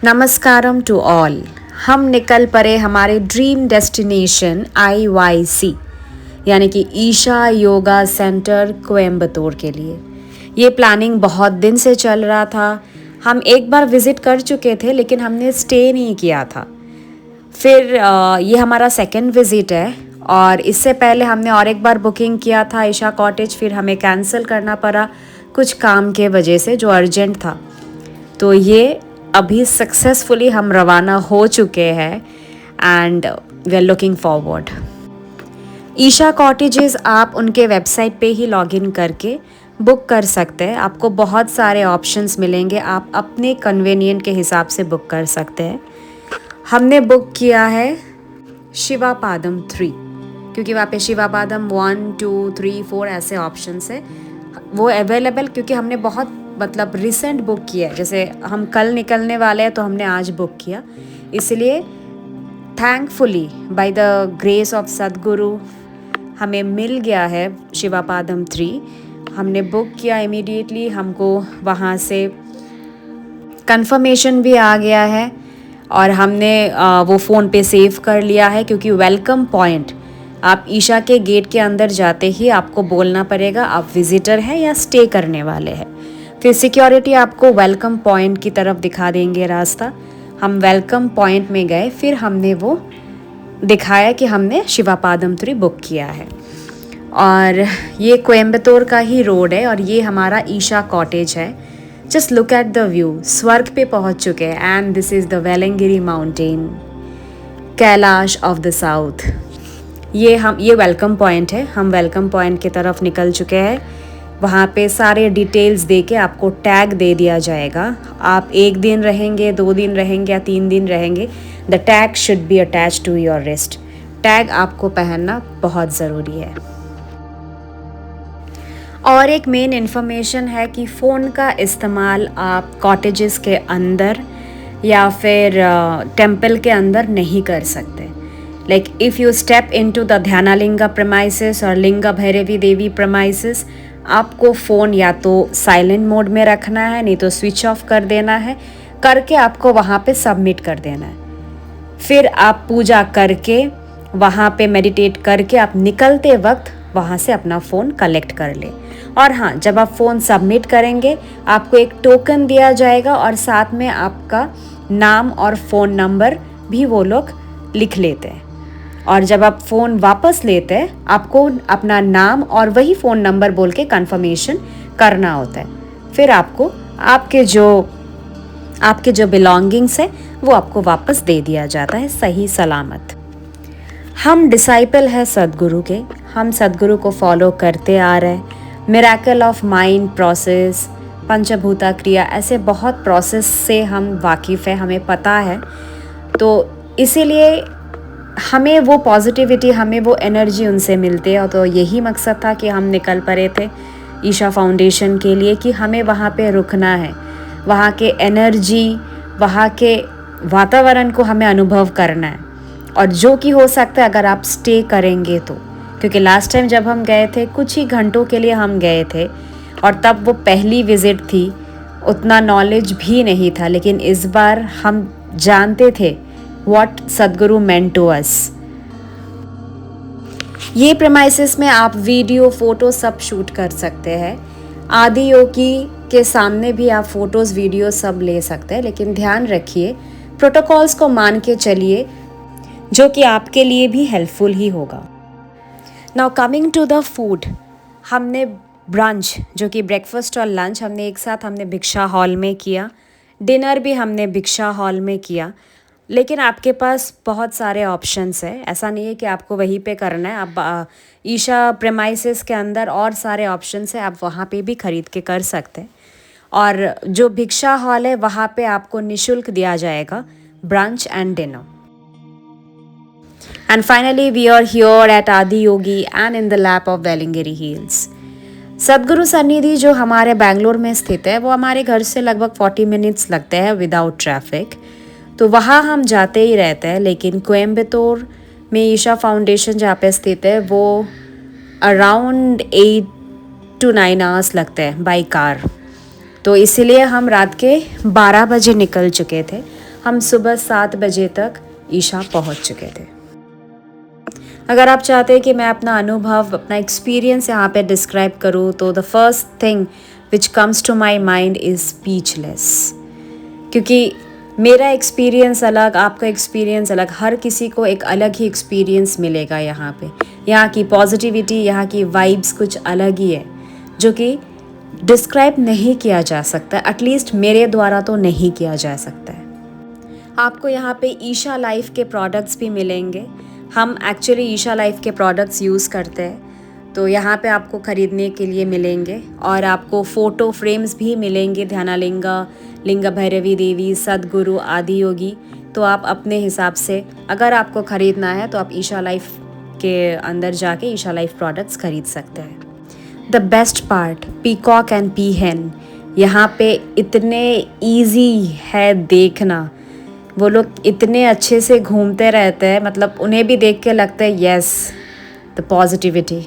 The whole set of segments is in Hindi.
नमस्कारम टू ऑल। हम निकल पड़े हमारे ड्रीम डेस्टिनेशन IYC यानी कि ईशा योगा सेंटर कोयम्बतूर के लिए। ये प्लानिंग बहुत दिन से चल रहा था। हम एक बार विज़िट कर चुके थे लेकिन हमने स्टे नहीं किया था। फिर ये हमारा सेकंड विज़िट है और इससे पहले हमने और एक बार बुकिंग किया था ईशा कॉटेज, फिर हमें कैंसिल करना पड़ा कुछ काम के वजह से जो अर्जेंट था। तो ये अभी सक्सेसफुली हम रवाना हो चुके हैं and we are looking forward. Isha cottages आप उनके वेबसाइट पे ही लॉगिन करके बुक कर सकते हैं। आपको बहुत सारे ऑप्शंस मिलेंगे, आप अपने कन्वीनियंट के हिसाब से बुक कर सकते हैं। हमने बुक किया है शिवापादम 3 क्योंकि वहाँ पे शिवापादम 1, 2, 3, 4 ऐसे ऑप्शंस है वो अवेलेबल, क्योंकि हमने बहुत रिसेंट बुक किया है। जैसे हम कल निकलने वाले हैं तो हमने आज बुक किया, इसलिए thankfully by the grace of सदगुरु हमें मिल गया है शिवापादम 3। हमने बुक किया इमीडिएटली, हमको वहाँ से कंफर्मेशन भी आ गया है और हमने वो फ़ोन पे सेव कर लिया है, क्योंकि वेलकम पॉइंट आप ईशा के गेट के अंदर जाते ही आपको बोलना पड़ेगा आप विज़िटर हैं या स्टे करने वाले हैं। फिर सिक्योरिटी आपको वेलकम पॉइंट की तरफ दिखा देंगे रास्ता। हम वेलकम पॉइंट में गए, फिर हमने वो दिखाया कि हमने शिवापादम 3 बुक किया है। और ये कोयम्बतूर का ही रोड है और ये हमारा ईशा कॉटेज है। Just look at the view, स्वर्ग पे पहुंच चुके हैं। And this is the Velliangiri mountain, Kailash of the south. ये वेलकम पॉइंट है। हम वेलकम पॉइंट की तरफ निकल चुके हैं। वहाँ पे सारे डिटेल्स दे के आपको टैग दे दिया जाएगा। आप 1 दिन रहेंगे, 2 दिन रहेंगे या 3 दिन रहेंगे, the tag should be attach to your wrist. Tag आपको पहनना बहुत ज़रूरी है। और एक मेन इन्फॉर्मेशन है कि फ़ोन का इस्तेमाल आप कॉटेजेस के अंदर या फिर टेम्पल के अंदर नहीं कर सकते। Like if you step into the Dhyanalinga premises और लिंगा भैरवी देवी प्रेमाइसेस, आपको फ़ोन या तो साइलेंट मोड में रखना है, नहीं तो स्विच ऑफ कर देना है, करके आपको वहाँ पे सबमिट कर देना है। फिर आप पूजा करके वहाँ पे मेडिटेट करके आप निकलते वक्त वहाँ से अपना फ़ोन कलेक्ट कर ले। और हाँ, जब आप फ़ोन सबमिट करेंगे आपको एक टोकन दिया जाएगा और साथ में आपका नाम और फ़ोन नंबर भी वो लोग लिख लेते हैं। और जब आप फ़ोन वापस लेते हैं आपको अपना नाम और वही फ़ोन नंबर बोल के कंफर्मेशन करना होता है। फिर आपको आपके जो बिलोंगिंग्स है वो आपको वापस दे दिया जाता है सही सलामत। हम डिसाइपल है सदगुरु के, हम सदगुरु को फॉलो करते आ रहे हैं। मिरेकल ऑफ माइंड प्रोसेस, पंचभूता क्रिया, ऐसे बहुत प्रोसेस से हम वाकिफ़ है, हमें पता है। तो इसीलिए हमें वो पॉजिटिविटी, हमें वो एनर्जी उनसे मिलती है। और तो यही मकसद था कि हम निकल पड़े थे ईशा फाउंडेशन के लिए कि हमें वहाँ पे रुकना है, वहाँ के एनर्जी, वहाँ के वातावरण को हमें अनुभव करना है। और जो कि हो सकता है अगर आप स्टे करेंगे तो, क्योंकि लास्ट टाइम जब हम गए थे कुछ ही घंटों के लिए हम गए थे और तब वो पहली विज़िट थी, उतना नॉलेज भी नहीं था। लेकिन इस बार हम जानते थे What सदगुरु meant to us। ये प्रेमाइसेस में आप वीडियो, फोटो सब शूट कर सकते हैं। आदि योगी के सामने भी आप फोटोज़, वीडियो सब ले सकते हैं, लेकिन ध्यान रखिए प्रोटोकॉल्स को मान के चलिए, जो कि आपके लिए भी हेल्पफुल ही होगा। Now coming to the food, हमने ब्रंच जो कि ब्रेकफास्ट और लंच हमने एक साथ भिक्षा हॉल में किया, डिनर भी हमने भिक्षा हॉल में किया। लेकिन आपके पास बहुत सारे ऑप्शंस हैं, ऐसा नहीं है कि आपको वहीं पे करना है। आप ईशा प्रेमाइसेस के अंदर और सारे ऑप्शंस हैं, आप वहाँ पे भी ख़रीद के कर सकते हैं। और जो भिक्षा हॉल है वहाँ पे आपको निशुल्क दिया जाएगा brunch and dinner. And finally we are here at Adi Yogi and in the lap of Velliangiri hills. Sadhguru Sannidhi जो हमारे बेंगलोर में स्थित है वो हमारे घर से लगभग 40 मिनट्स लगते हैं विदाउट ट्रैफिक, तो वहाँ हम जाते ही रहते हैं। लेकिन कोयम्बतूर में ईशा फाउंडेशन जहाँ पे स्थित है वो अराउंड 8 to 9 आवर्स लगते हैं बाई कार। तो इसीलिए हम रात के 12 बजे निकल चुके थे। हम सुबह 7 बजे तक ईशा पहुंच चुके थे। अगर आप चाहते हैं कि मैं अपना अनुभव, अपना एक्सपीरियंस यहाँ पे डिस्क्राइब करूँ, तो the first thing which comes to my mind is speechless. क्योंकि मेरा एक्सपीरियंस अलग, आपका एक्सपीरियंस अलग, हर किसी को एक अलग ही एक्सपीरियंस मिलेगा यहाँ पे। यहाँ की पॉजिटिविटी, यहाँ की वाइब्स कुछ अलग ही है, जो कि डिस्क्राइब नहीं किया जा सकता, एटलीस्ट मेरे द्वारा तो नहीं किया जा सकता है। आपको यहाँ पे ईशा लाइफ के प्रोडक्ट्स भी मिलेंगे। हम एक्चुअली ईशा लाइफ के प्रोडक्ट्स यूज़ करते हैं, तो यहाँ पे आपको ख़रीदने के लिए मिलेंगे। और आपको फ़ोटो फ्रेम्स भी मिलेंगे, ध्यानालिंगा, लिंग भैरवी देवी, सद्गुरु, आदि योगी। तो आप अपने हिसाब से, अगर आपको ख़रीदना है तो आप ईशा लाइफ के अंदर जाके ईशा लाइफ प्रोडक्ट्स ख़रीद सकते हैं। The best part, peacock and peahen यहाँ पे इतने ईजी है देखना। वो लोग इतने अच्छे से घूमते रहते हैं, मतलब उन्हें भी देख के लगता है यस, द पॉजिटिविटी।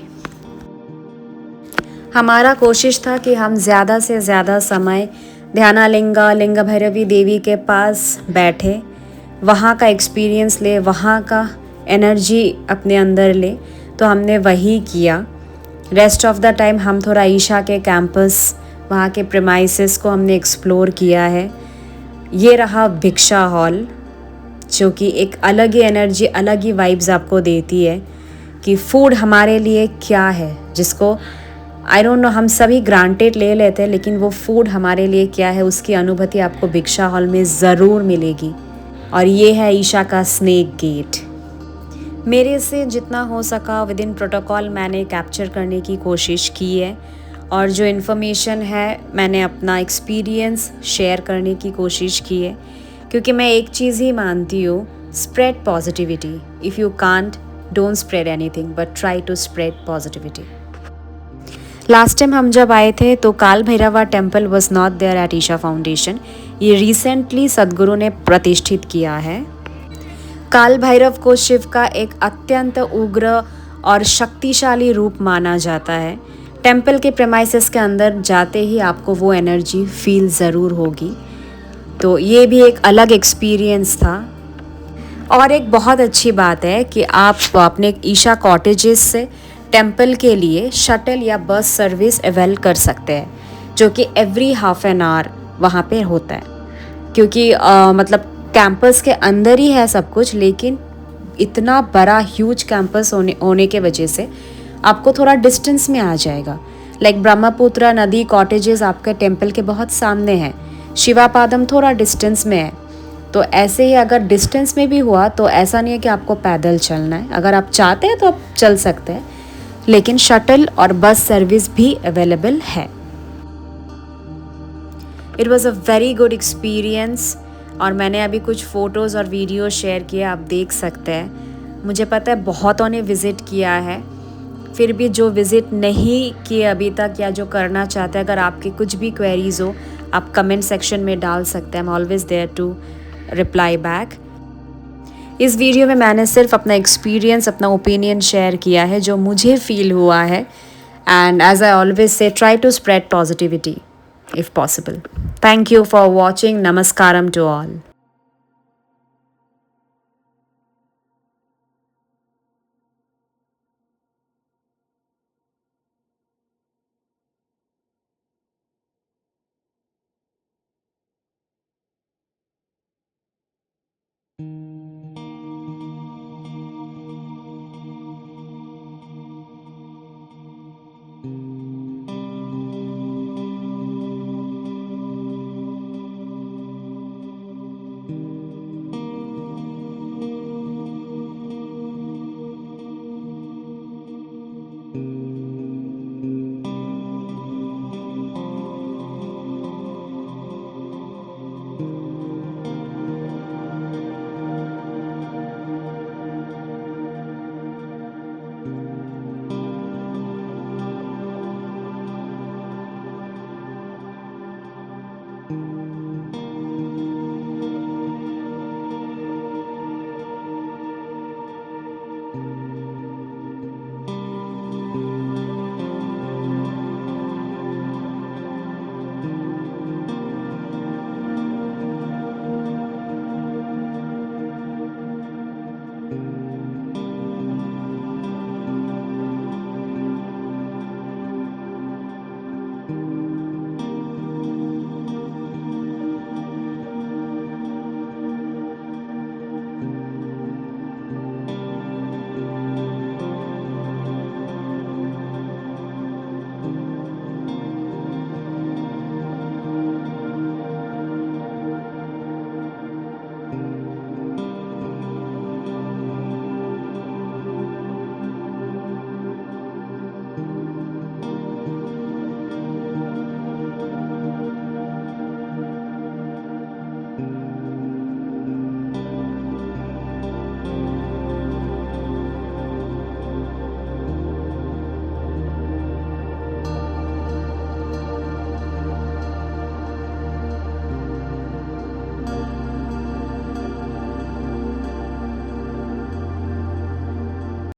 हमारा कोशिश था कि हम ज़्यादा से ज़्यादा समय ध्यानालिंगा, लिंग भैरवी देवी के पास बैठे, वहाँ का एक्सपीरियंस ले, वहाँ का एनर्जी अपने अंदर ले। तो हमने वही किया। रेस्ट ऑफ द टाइम हम थोड़ा ईशा के कैंपस, वहाँ के प्रेमाइसेस को हमने एक्सप्लोर किया है। ये रहा भिक्षा हॉल, जो कि एक अलग ही एनर्जी, अलग ही वाइब्स आपको देती है कि फूड हमारे लिए क्या है, जिसको आई डोंट नो हम सभी ग्रांटेड ले लेते हैं, लेकिन वो फूड हमारे लिए क्या है, उसकी अनुभूति आपको भिक्षा हॉल में ज़रूर मिलेगी। और ये है ईशा का स्नेक गेट। मेरे से जितना हो सका विद इन प्रोटोकॉल मैंने कैप्चर करने की कोशिश की है, और जो इन्फॉर्मेशन है मैंने अपना एक्सपीरियंस शेयर करने की कोशिश की है। क्योंकि मैं एक चीज़ ही मानती हूँ, spread positivity. If you can't, don't spread anything, but try to spread positivity. Last time हम जब आए थे तो Kaal Bhairava temple was not there at Isha foundation. ये रिसेंटली सद्गुरु ने प्रतिष्ठित किया है। काल भैरव को शिव का एक अत्यंत उग्र और शक्तिशाली रूप माना जाता है। टेम्पल के प्रेमाइसेस के अंदर जाते ही आपको वो एनर्जी फील ज़रूर होगी। तो ये भी एक अलग एक्सपीरियंस था। और एक बहुत अच्छी बात है कि आप अपने ईशा कॉटेजेस से टेम्पल के लिए शटल या बस सर्विस अवेल कर सकते हैं, जो कि एवरी हाफ एन आवर वहाँ पे होता है। क्योंकि मतलब कैंपस के अंदर ही है सब कुछ, लेकिन इतना बड़ा ह्यूज कैंपस होने के वजह से आपको थोड़ा डिस्टेंस में आ जाएगा। लाइक ब्रह्मपुत्रा नदी कॉटेजेस आपके टेम्पल के बहुत सामने हैं, शिवापादम थोड़ा डिस्टेंस में है। तो ऐसे ही अगर डिस्टेंस में भी हुआ तो ऐसा नहीं है कि आपको पैदल चलना है। अगर आप चाहते हैं तो आप चल सकते हैं, लेकिन शटल और बस सर्विस भी अवेलेबल है। It was a very good experience. और मैंने अभी कुछ फ़ोटोज़ और वीडियो शेयर किए, आप देख सकते हैं। मुझे पता है बहुतों ने विज़िट किया है, फिर भी जो विज़िट नहीं किए अभी तक या जो करना चाहते हैं, अगर आपकी कुछ भी क्वेरीज़ हो आप कमेंट सेक्शन में डाल सकते हैं। I am always there to reply back. इस वीडियो में मैंने सिर्फ अपना एक्सपीरियंस, अपना ओपिनियन शेयर किया है जो मुझे फ़ील हुआ है। And as I always say, try to spread positivity if possible. Thank you for watching. Namaskaram to all.